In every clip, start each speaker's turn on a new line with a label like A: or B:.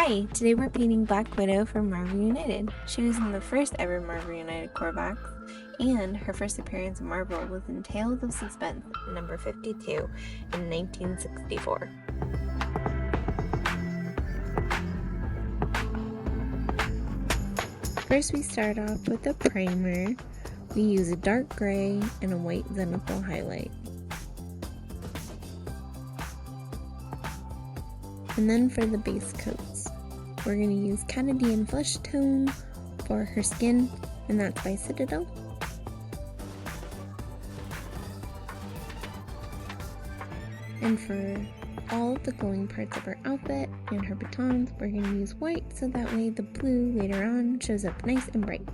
A: Hi, today we're painting Black Widow from Marvel United. She was in the first ever Marvel United Corvax, and her first appearance in Marvel was in Tales of Suspense, number 52, in 1964. First we start off with a primer. We use a dark gray and a white zenithal highlight. And then for the base coats, we're going to use Cadian Fleshtone for her skin, and that's by Citadel. And for all of the glowing parts of her outfit and her batons, we're going to use white so that way the blue later on shows up nice and bright.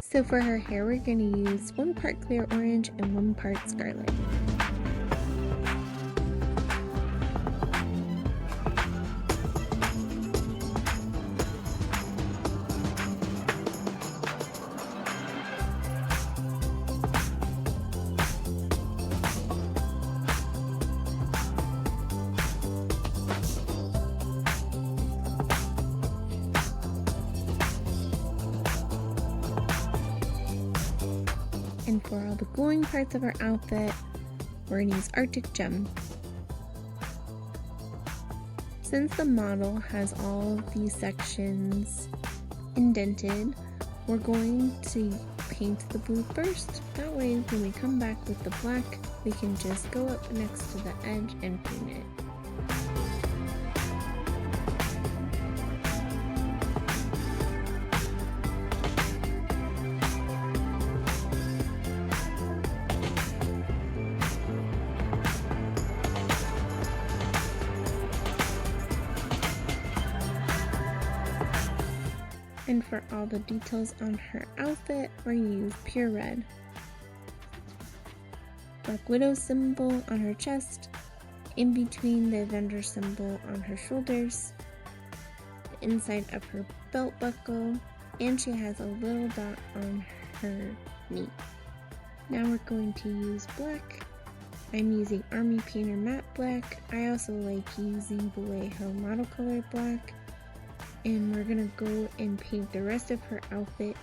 A: So for her hair, we're going to use 1 part clear orange and 1 part scarlet. And for all the glowing parts of our outfit, we're going to use Arctic Gem. Since the model has all of these sections indented, we're going to paint the blue first. That way when we come back with the black, we can just go up next to the edge and paint it. And for all the details on her outfit, we're going to use pure red. Black Widow symbol on her chest, in between the Avenger symbol on her shoulders, the inside of her belt buckle, and she has a little dot on her knee. Now we're going to use black. I'm using Army Painter Matte Black. I also like using Vallejo Model Color Black. And we're gonna go and paint the rest of her outfit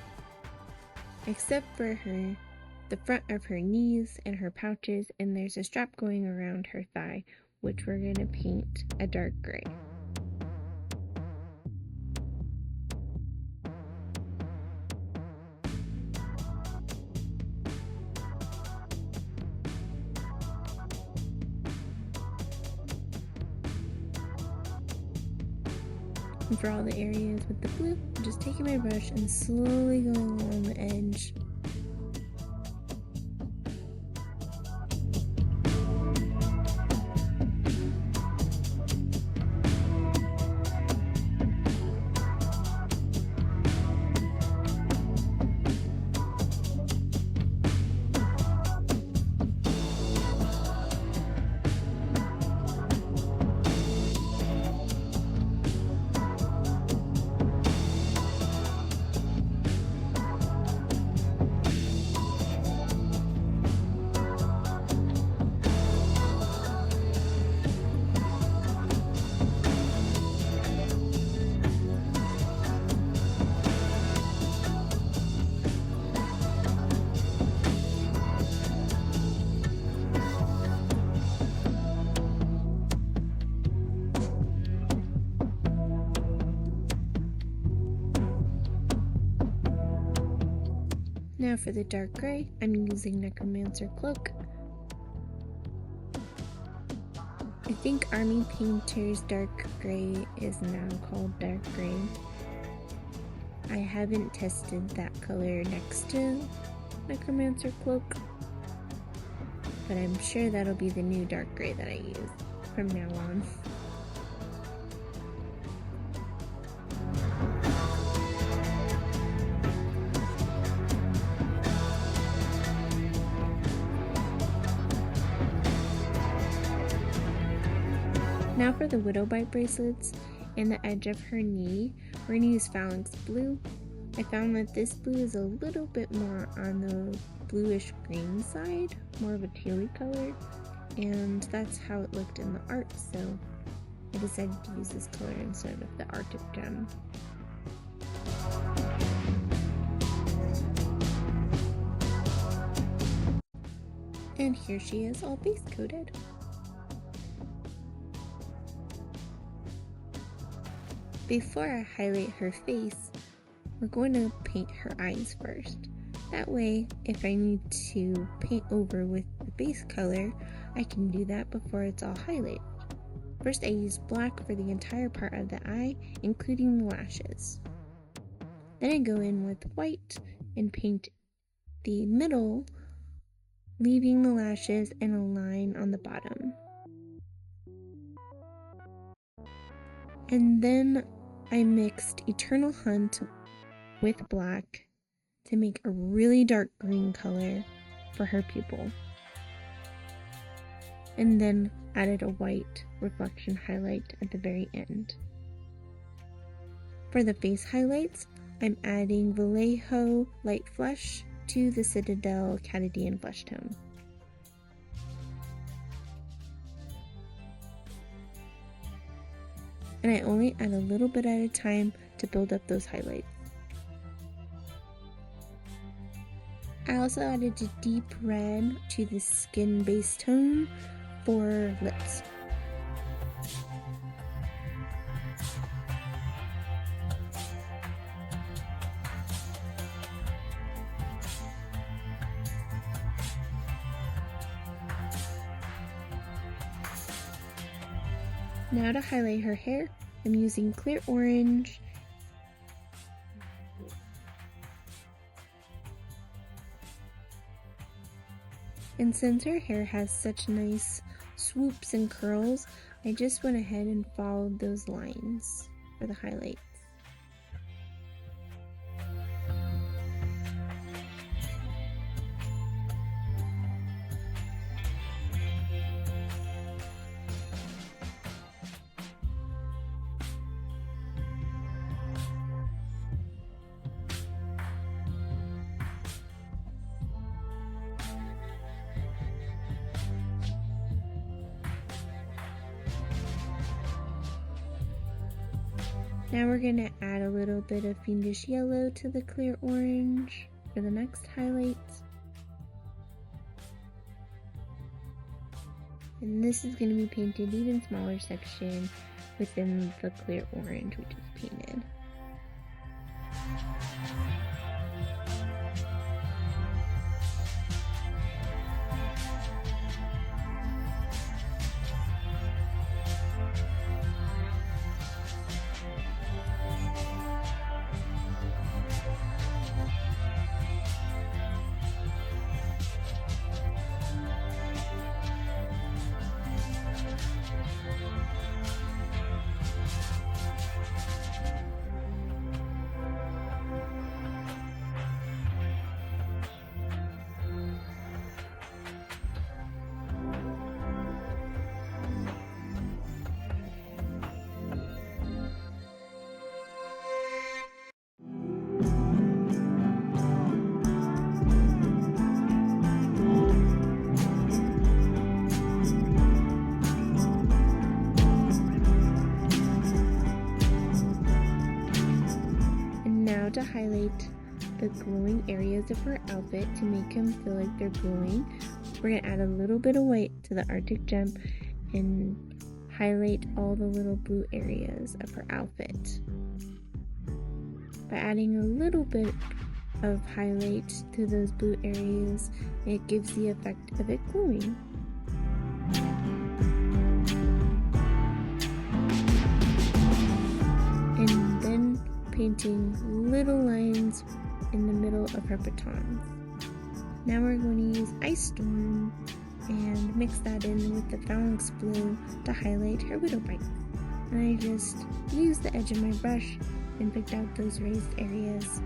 A: except for the front of her knees and her pouches, and there's a strap going around her thigh, which we're gonna paint a dark gray. And for all the areas with the blue, I'm just taking my brush and slowly going along the edge. Now for the dark gray, I'm using Necromancer Cloak. I think Army Painter's dark gray is now called dark gray. I haven't tested that color next to Necromancer Cloak, but I'm sure that'll be the new dark gray that I use from now on. Now for the Widow Bite bracelets and the edge of her knee, we're going to use Phalanx Blue. I found that this blue is a little bit more on the bluish green side, more of a tealy color, and that's how it looked in the art, so I decided to use this color instead of the Arctic gem. And here she is, all base coated. Before I highlight her face, we're going to paint her eyes first. That way, if I need to paint over with the base color, I can do that before it's all highlighted. First, I use black for the entire part of the eye, including the lashes. Then I go in with white and paint the middle, leaving the lashes and a line on the bottom. And then I mixed Eternal Hunt with black to make a really dark green color for her pupil. And then added a white reflection highlight at the very end. For the face highlights, I'm adding Vallejo Light Flesh to the Citadel Cadian Fleshtone. And I only add a little bit at a time to build up those highlights. I also added a deep red to the skin base tone for lips. Now to highlight her hair, I'm using clear orange and since her hair has such nice swoops and curls, I just went ahead and followed those lines for the highlights. Now we're going to add a little bit of Fiendish yellow to the clear orange for the next highlights. And this is going to be painted even smaller section within the clear orange we just painted. To highlight the glowing areas of her outfit to make them feel like they're glowing, we're going to add a little bit of white to the Arctic gem and highlight all the little blue areas of her outfit. By adding a little bit of highlight to those blue areas, it gives the effect of it glowing. And then painting little lines in the middle of her batons. Now we're going to use Ice Storm and mix that in with the Phalanx blue to highlight her widow bite. And I just used the edge of my brush and picked out those raised areas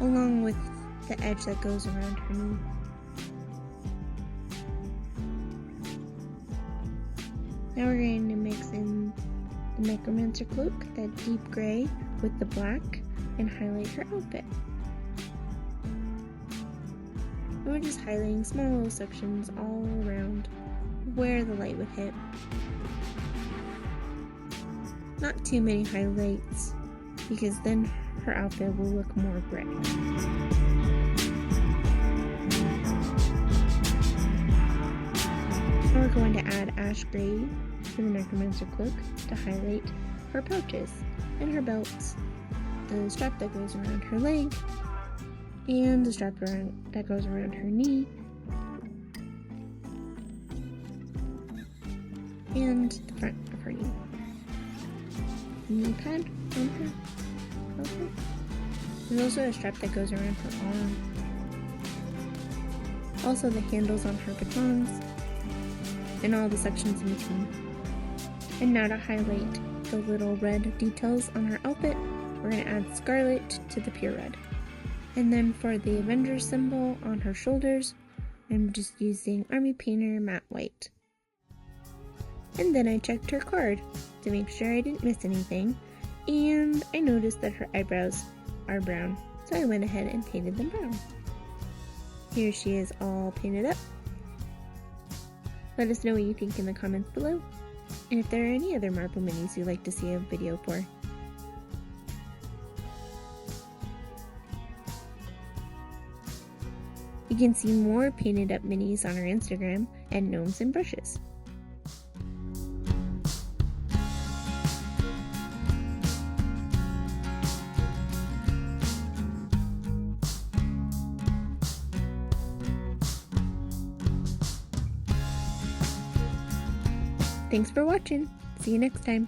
A: along with the edge that goes around her knee. Now we're going to mix in the Necromancer cloak, that deep gray with the black, and highlight her outfit. And we're just highlighting small little sections all around where the light would hit. Not too many highlights, because then her outfit will look more gray. Now we're going to add ash gray to the Necromancer cloak to highlight her pouches and her belts, the strap that goes around her leg, and the strap that goes around her knee, and the front of her knee. Knee pad on her outfit. There's also a strap that goes around her arm. Also the handles on her batons, and all the sections in between. And now to highlight the little red details on her outfit, we're going to add Scarlet to the pure red. And then for the Avenger symbol on her shoulders, I'm just using Army Painter Matte White. And then I checked her card to make sure I didn't miss anything, and I noticed that her eyebrows are brown, so I went ahead and painted them brown. Here she is all painted up. Let us know what you think in the comments below, and if there are any other marble minis you'd like to see a video for. You can see more painted up minis on our Instagram at Gnomes and Brushes. Thanks for watching. See you next time.